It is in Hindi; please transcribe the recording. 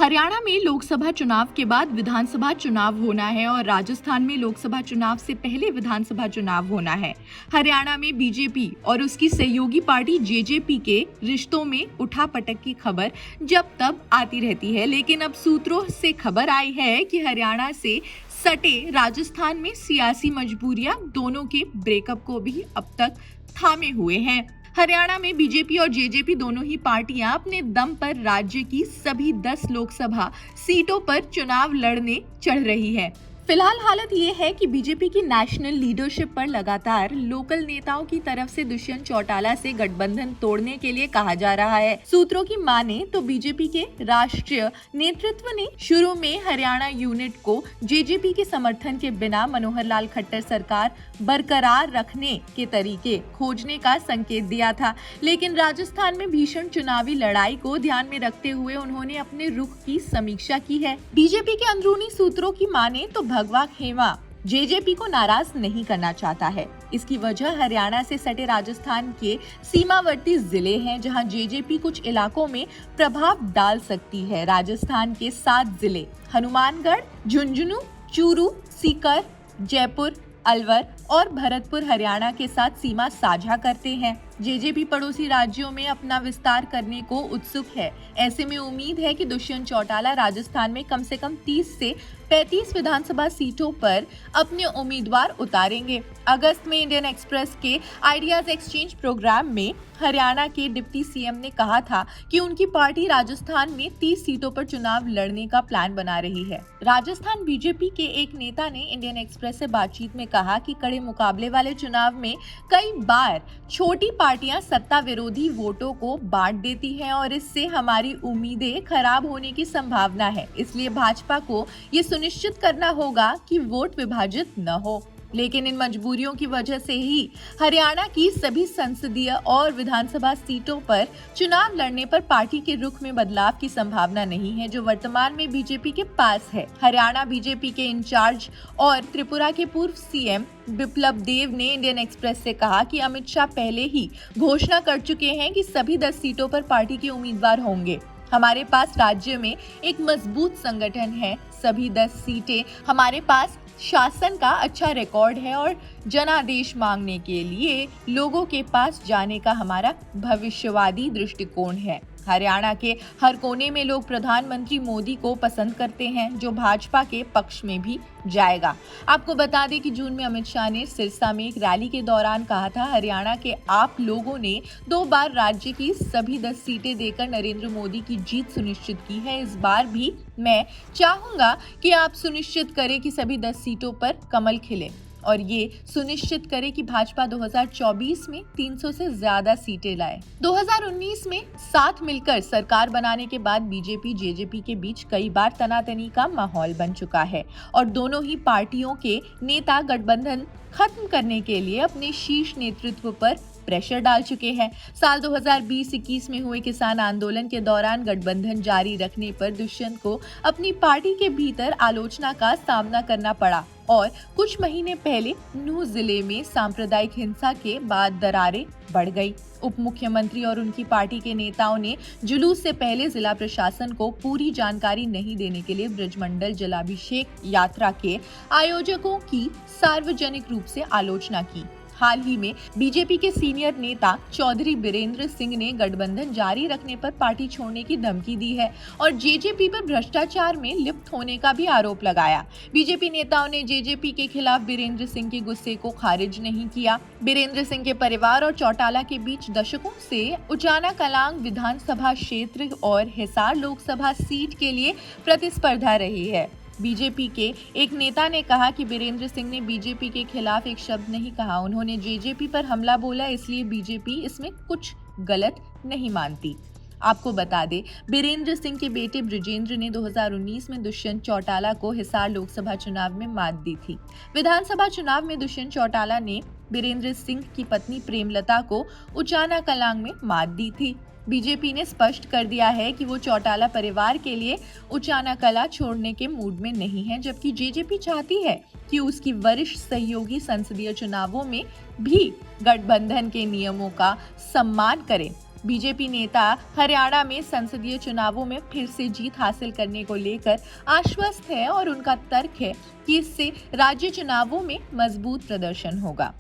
हरियाणा में लोकसभा चुनाव के बाद विधानसभा चुनाव होना है और राजस्थान में लोकसभा चुनाव से पहले विधानसभा चुनाव होना है। हरियाणा में बीजेपी और उसकी सहयोगी पार्टी जेजेपी के रिश्तों में उठापटक की खबर जब तब आती रहती है, लेकिन अब सूत्रों से खबर आई है कि हरियाणा से सटे राजस्थान में सियासी मजबूरियां दोनों के ब्रेकअप को भी अब तक थामे हुए हैं। हरियाणा में बीजेपी और जेजेपी दोनों ही पार्टियां अपने दम पर राज्य की सभी 10 लोकसभा सीटों पर चुनाव लड़ने चढ़ रही है। फिलहाल हालत ये है कि बीजेपी की नेशनल लीडरशिप पर लगातार लोकल नेताओं की तरफ से दुष्यंत चौटाला से गठबंधन तोड़ने के लिए कहा जा रहा है। सूत्रों की माने तो बीजेपी के राष्ट्रीय नेतृत्व ने शुरू में हरियाणा यूनिट को जेजेपी के समर्थन के बिना मनोहर लाल खट्टर सरकार बरकरार रखने के तरीके खोजने का संकेत दिया था, लेकिन राजस्थान में भीषण चुनावी लड़ाई को ध्यान में रखते हुए उन्होंने अपने रुख की समीक्षा की है। बीजेपी के अंदरूनी सूत्रों की माने तो भगवा खेमा जेजेपी को नाराज नहीं करना चाहता है। इसकी वजह हरियाणा से सटे राजस्थान के सीमावर्ती जिले हैं, जहां जेजेपी कुछ इलाकों में प्रभाव डाल सकती है। राजस्थान के 7 जिले हनुमानगढ़, झुंझुनू, चूरू, सीकर, जयपुर, अलवर और भरतपुर हरियाणा के साथ सीमा साझा करते हैं। जेजेपी पड़ोसी राज्यों में अपना विस्तार करने को उत्सुक है। ऐसे में उम्मीद है कि दुष्यंत चौटाला राजस्थान में कम से कम 30 से 35 विधानसभा सीटों पर अपने उम्मीदवार उतारेंगे। अगस्त में इंडियन एक्सप्रेस के आइडियाज एक्सचेंज प्रोग्राम में हरियाणा के डिप्टी सीएम ने कहा था कि उनकी पार्टी राजस्थान में 30 सीटों पर चुनाव लड़ने का प्लान बना रही है। राजस्थान बीजेपी के एक नेता ने इंडियन एक्सप्रेस से बातचीत में कहा कि कड़े मुकाबले वाले चुनाव में कई बार छोटी पार्टियां सत्ता विरोधी वोटों को बांट देती हैं और इससे हमारी उम्मीदें खराब होने की संभावना है। इसलिए भाजपा को ये सुनिश्चित करना होगा कि वोट विभाजित न हो। लेकिन इन मजबूरियों की वजह से ही हरियाणा की सभी संसदीय और विधानसभा सीटों पर चुनाव लड़ने पर पार्टी के रुख में बदलाव की संभावना नहीं है, जो वर्तमान में बीजेपी के पास है। हरियाणा बीजेपी के इंचार्ज और त्रिपुरा के पूर्व सीएम बिप्लब देव ने इंडियन एक्सप्रेस से कहा कि अमित शाह पहले ही घोषणा कर चुके हैं कि सभी 10 सीटों पर पार्टी के उम्मीदवार होंगे। हमारे पास राज्य में एक मजबूत संगठन है, सभी 10 सीटें, हमारे पास शासन का अच्छा रिकॉर्ड है और जनादेश मांगने के लिए लोगों के पास जाने का हमारा भविष्यवादी दृष्टिकोण है। हरियाणा के हर कोने में लोग प्रधानमंत्री मोदी को पसंद करते हैं, जो भाजपा के पक्ष में भी जाएगा। आपको बता दें कि जून में अमित शाह ने सिरसा में एक रैली के दौरान कहा था, हरियाणा के आप लोगों ने 2 बार राज्य की सभी 10 सीटें देकर नरेंद्र मोदी की जीत सुनिश्चित की है। इस बार भी मैं चाहूंगा कि आप सुनिश्चित करें कि सभी 10 सीटों पर कमल खिले और ये सुनिश्चित करे कि भाजपा 2024 में 300 से ज्यादा सीटें लाए। 2019 में साथ मिलकर सरकार बनाने के बाद बीजेपी जेजेपी के बीच कई बार तनातनी का माहौल बन चुका है और दोनों ही पार्टियों के नेता गठबंधन खत्म करने के लिए अपने शीर्ष नेतृत्व पर प्रेशर डाल चुके हैं। साल 2020-21 में हुए किसान आंदोलन के दौरान गठबंधन जारी रखने पर दुष्यंत को अपनी पार्टी के भीतर आलोचना का सामना करना पड़ा और कुछ महीने पहले नूह जिले में सांप्रदायिक हिंसा के बाद दरारें बढ़ गई। उप मुख्यमंत्री और उनकी पार्टी के नेताओं ने जुलूस से पहले जिला प्रशासन को पूरी जानकारी नहीं देने के लिए ब्रजमंडल जलाभिषेक यात्रा के आयोजकों की सार्वजनिक रूप से आलोचना की। हाल ही में बीजेपी के सीनियर नेता चौधरी बीरेंद्र सिंह ने गठबंधन जारी रखने पर पार्टी छोड़ने की धमकी दी है और जेजेपी पर भ्रष्टाचार में लिप्त होने का भी आरोप लगाया। बीजेपी नेताओं ने जेजेपी के खिलाफ बीरेंद्र सिंह के गुस्से को खारिज नहीं किया। बीरेंद्र सिंह के परिवार और चौटाला के बीच दशकों से उचाना कलांग विधानसभा क्षेत्र और हिसार लोकसभा सीट के लिए प्रतिस्पर्धा रही है। बीजेपी के एक नेता ने कहा कि बीरेंद्र सिंह ने बीजेपी के खिलाफ एक शब्द नहीं कहा, उन्होंने जेजेपी पर हमला बोला, इसलिए बीजेपी इसमें कुछ गलत नहीं मानती। आपको बता दें, बीरेंद्र सिंह के बेटे ब्रिजेंद्र ने 2019 में दुष्यंत चौटाला को हिसार लोकसभा चुनाव में मात दी थी। विधानसभा चुनाव में दुष्यंत चौटाला ने बीरेंद्र सिंह की पत्नी प्रेमलता को उचाना कलांग में मात दी थी। बीजेपी ने स्पष्ट कर दिया है कि वो चौटाला परिवार के लिए उचाना कला छोड़ने के मूड में नहीं है, जबकि जेजेपी चाहती है कि उसकी वरिष्ठ सहयोगी संसदीय चुनावों में भी गठबंधन के नियमों का सम्मान करे। बीजेपी नेता हरियाणा में संसदीय चुनावों में फिर से जीत हासिल करने को लेकर आश्वस्त है और उनका तर्क है कि इससे राज्य चुनावों में मजबूत प्रदर्शन होगा।